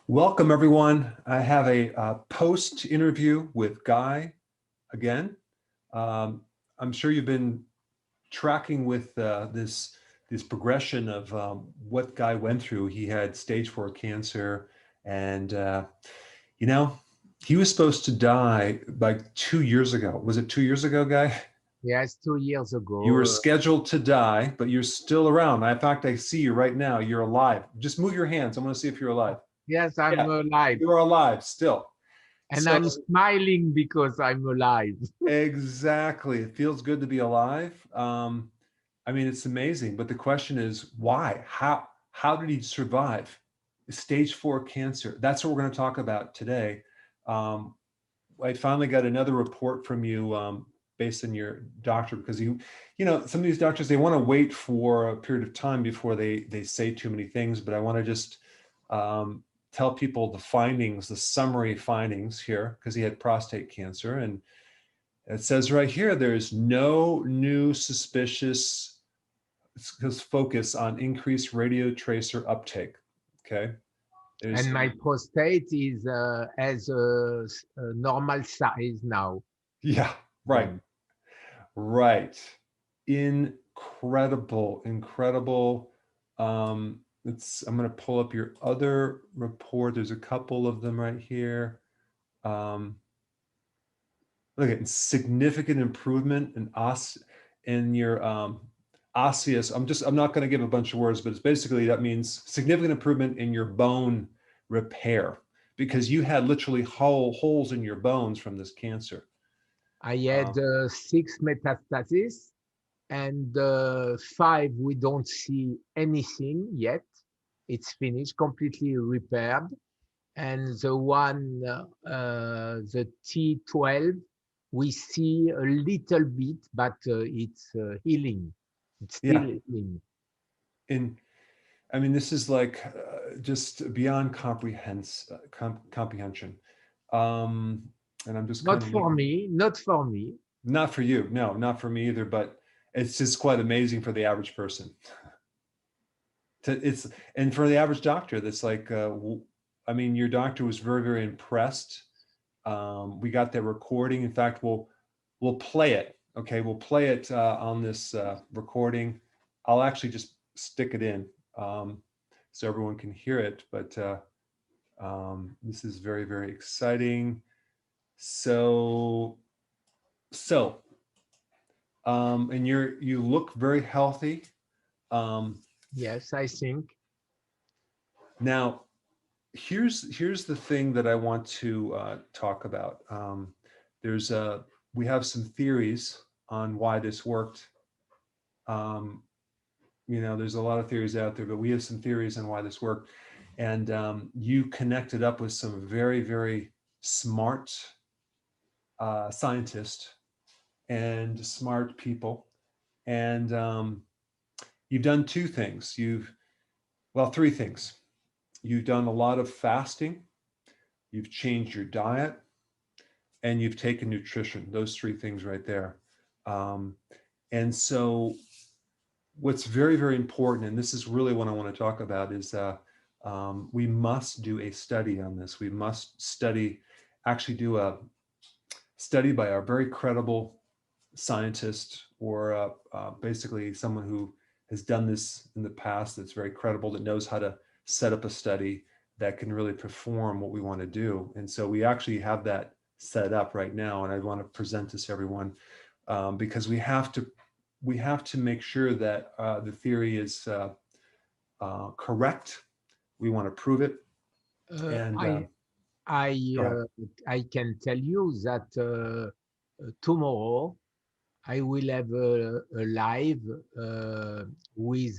Welcome, everyone. I have a post-interview with Guy again. I'm sure you've been tracking with this progression of what Guy went through. He had stage 4 cancer, and he was supposed to die like 2 years ago. Was it 2 years ago, Guy? Yes, 2 years ago. You were scheduled to die, but you're still around. In fact, I see you right now. You're alive. Just move your hands. I want to see if you're alive. Yes, I'm alive. You're alive still. And so, I'm smiling because I'm alive. Exactly. It feels good to be alive. I mean, it's amazing. But the question is, why? How did he survive stage 4 cancer? That's what we're going to talk about today. I finally got another report from you based on your doctor, because some of these doctors, they want to wait for a period of time before they say too many things. But I want to just tell people the findings, the summary findings here, because he had prostate cancer. And it says right here, there's no new suspicious focus on increased radiotracer uptake. Okay. And my prostate is as a normal size now. Yeah, right. Right. Incredible. I'm going to pull up your other report. There's a couple of them right here. Look at significant improvement in your osseous. I'm not going to give a bunch of words, but it's basically, that means significant improvement in your bone repair, because you had literally holes in your bones from this cancer. I had 6 metastases, and 5 we don't see anything yet. It's finished, completely repaired. And the one, the T12, we see a little bit, but it's healing. It's still healing. I mean, this is like just beyond comprehension. And I'm just not for me. Not for you. No, not for me either. But it's just quite amazing for the average person. And for the average doctor, that's like, I mean, your doctor was very, very impressed. We got that recording. In fact, we'll play it. Okay, we'll play it on this recording. I'll actually just stick it in so everyone can hear it. But this is very, very exciting. So, and you look very healthy. Yes, I think. Now, here's the thing that I want to talk about. We have some theories on why this worked. There's a lot of theories out there, but we have some theories on why this worked. And you connected up with some very, very smart scientists and smart people. And you've done 2 things. 3 things. You've done a lot of fasting, you've changed your diet, and you've taken nutrition. Those 3 things right there. And so what's very, very important, and this is really what I want to talk about, is we must do a study on this. We must do a study by a very credible scientist, or basically someone who has done this in the past, that's very credible, that knows how to set up a study that can really perform what we want to do. And so we actually have that set up right now, and I want to present this to everyone because we have to make sure that the theory is correct. We want to prove it. And I can tell you that tomorrow I will have a live with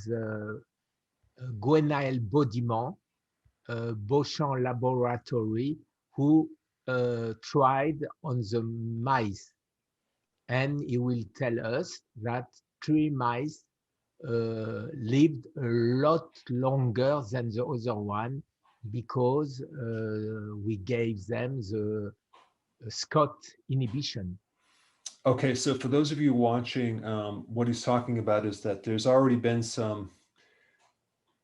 Gwenaël Baudimont, Beauchamp Laboratory, who tried on the mice. And he will tell us that 3 mice lived a lot longer than the other one, because we gave them the SCOT inhibition. Okay, so for those of you watching, what he's talking about is that there's already been some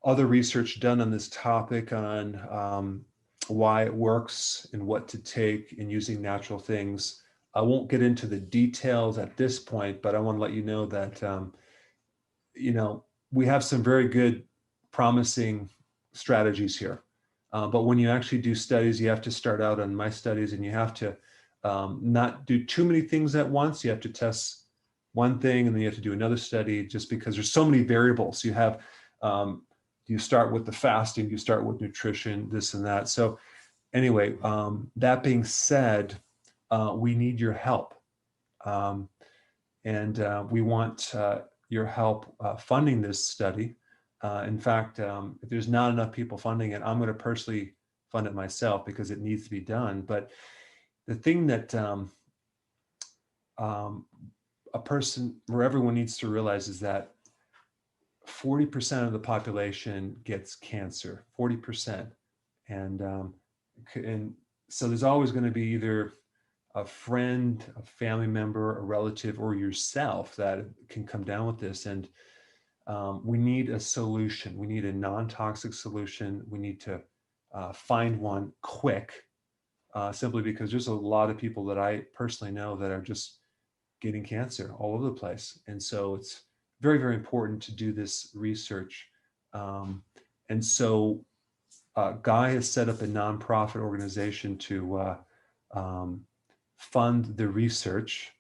other research done on this topic on why it works and what to take in using natural things. I won't get into the details at this point, but I want to let you know that, we have some very good, promising strategies here. But when you actually do studies, you have to start out on my studies, and you have to not do too many things at once. You have to test one thing, and then you have to do another study, just because there's so many variables. You start with the fasting, you start with nutrition, this and that. So anyway, that being said, we need your help. And we want your help funding this study. In fact, if there's not enough people funding it, I'm going to personally fund it myself, because it needs to be done. But the thing that a person, or everyone, needs to realize is that 40% of the population gets cancer, 40%. And so there's always going to be either a friend, a family member, a relative, or yourself that can come down with this. And we need a solution. We need a non-toxic solution. We need to find one quick, simply because there's a lot of people that I personally know that are just getting cancer all over the place. And so it's very, very important to do this research. And so Guy has set up a nonprofit organization to fund the research.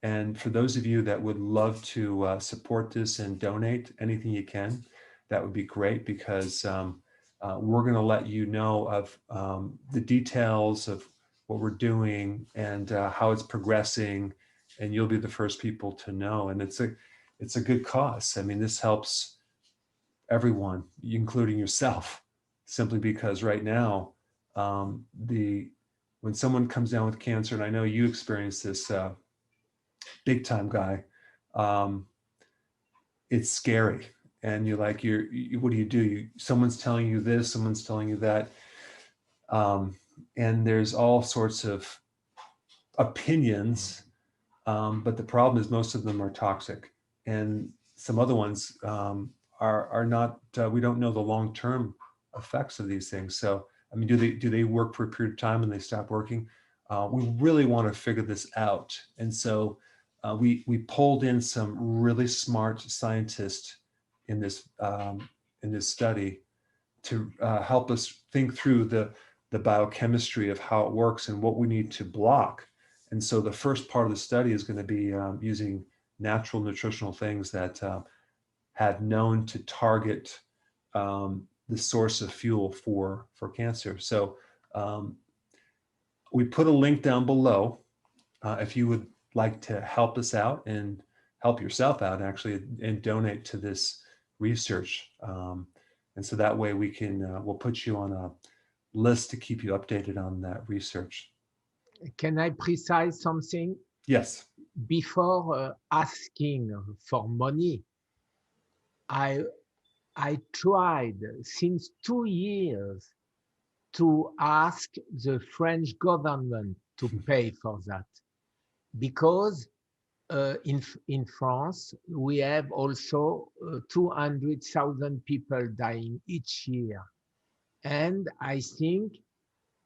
And for those of you that would love to support this and donate anything you can, that would be great, because we're going to let you know of the details of what we're doing and how it's progressing, and you'll be the first people to know. And it's a good cause. I mean, this helps everyone, including yourself, simply because right now, when someone comes down with cancer, and I know you experience this big time, Guy, it's scary. And you're like, what do? Someone's telling you this, someone's telling you that. And there's all sorts of opinions, but the problem is most of them are toxic. And some other ones are not, we don't know the long-term effects of these things. So, I mean, do they work for a period of time and they stop working? We really want to figure this out. And so we pulled in some really smart scientists in this study to help us think through the biochemistry of how it works and what we need to block. And so the first part of the study is going to be using natural nutritional things that have known to target the source of fuel for cancer. So we put a link down below if you would like to help us out and help yourself out, actually, and donate to this research. And so that way we can, we'll put you on a list to keep you updated on that research. Can I precise something? Yes. Before asking for money, I tried since 2 years to ask the French government to pay for that, because in France we have also 200,000 people dying each year, and I think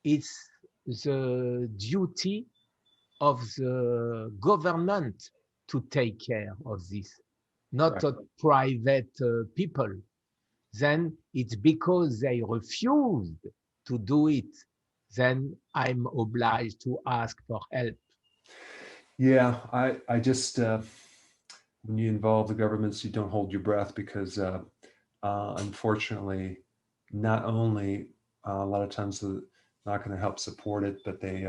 it's the duty of the government to take care of this, not a private people. Then it's because they refused to do it, then I'm obliged to ask for help. Yeah, I just, when you involve the governments, you don't hold your breath, because unfortunately, not only a lot of times they're not going to help support it, but they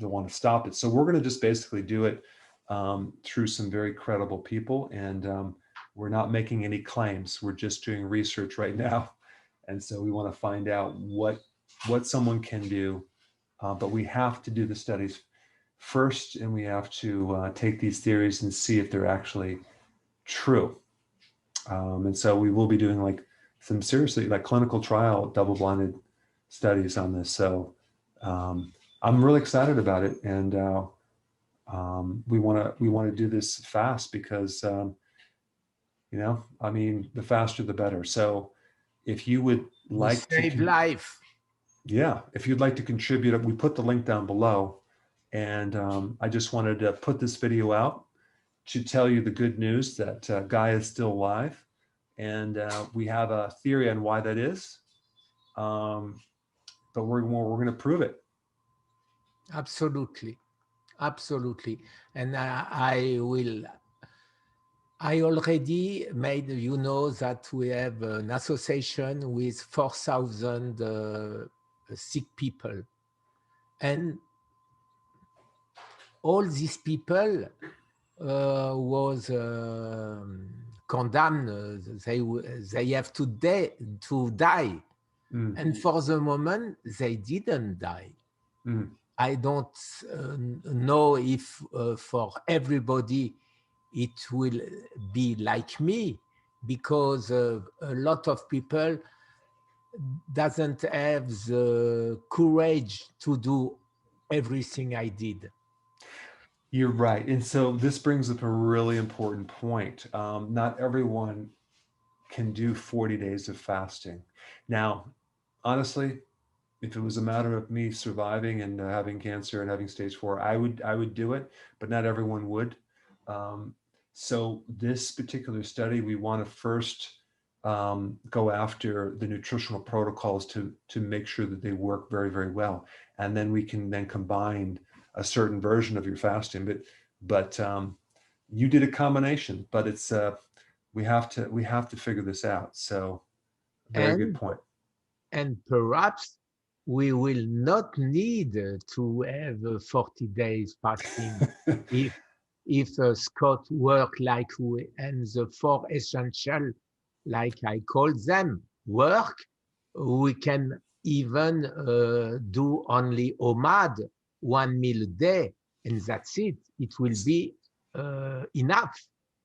want to stop it. So we're going to just basically do it through some very credible people, and we're not making any claims. We're just doing research right now, and so we want to find out what someone can do, but we have to do the studies first, and we have to take these theories and see if they're actually true. And so we will be doing like some seriously like clinical trial double-blinded studies on this. So I'm really excited about it, and we want to do this fast, because I mean, the faster the better. So if you would like to save life. Yeah, if you'd like to contribute, we put the link down below. And I just wanted to put this video out to tell you the good news that Guy is still alive. And we have a theory on why that is. But we're going to prove it. Absolutely. Absolutely. And I already made, you know, that we have an association with 4,000 sick people. And all these people was condemned. They have to die. And for the moment, they didn't die. I don't know if for everybody it will be like me, because a lot of people doesn't have the courage to do everything I did. You're right. And so this brings up a really important point. Not everyone can do 40 days of fasting. Now, honestly, if it was a matter of me surviving and having cancer and having stage 4, I would do it, but not everyone would. So this particular study, we want to first go after the nutritional protocols to make sure that they work very, very well. And then we can then combine a certain version of your fasting. But you did a combination, but it's we have to figure this out. So very good point. And perhaps we will not need to have 40 days fasting if Scott work like we, and the 4 essential, like I call them, work. We can even do only OMAD, 1 meal a day, and that's it. It will be enough.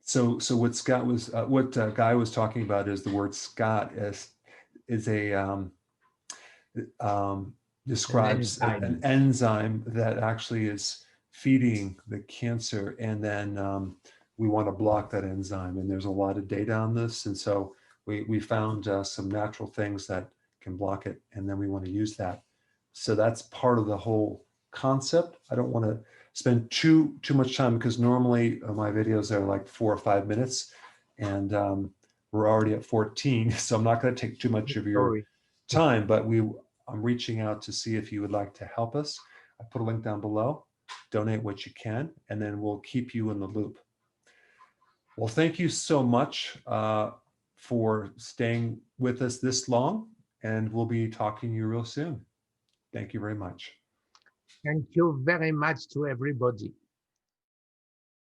So what Scott was, Guy was talking about is the word Scott is a describes an enzyme that actually is feeding the cancer, and then we want to block that enzyme. And there's a lot of data on this, and so we found some natural things that can block it, and then we want to use that. So that's part of the whole concept. I don't want to spend too much time, because normally my videos are like 4 or 5 minutes, and we're already at 14, so I'm not going to take too much of your time, but I'm reaching out to see if you would like to help us. I put a link down below. Donate what you can, and then we'll keep you in the loop. Well, thank you so much for staying with us this long, and we'll be talking to you real soon. Thank you very much. Thank you very much to everybody.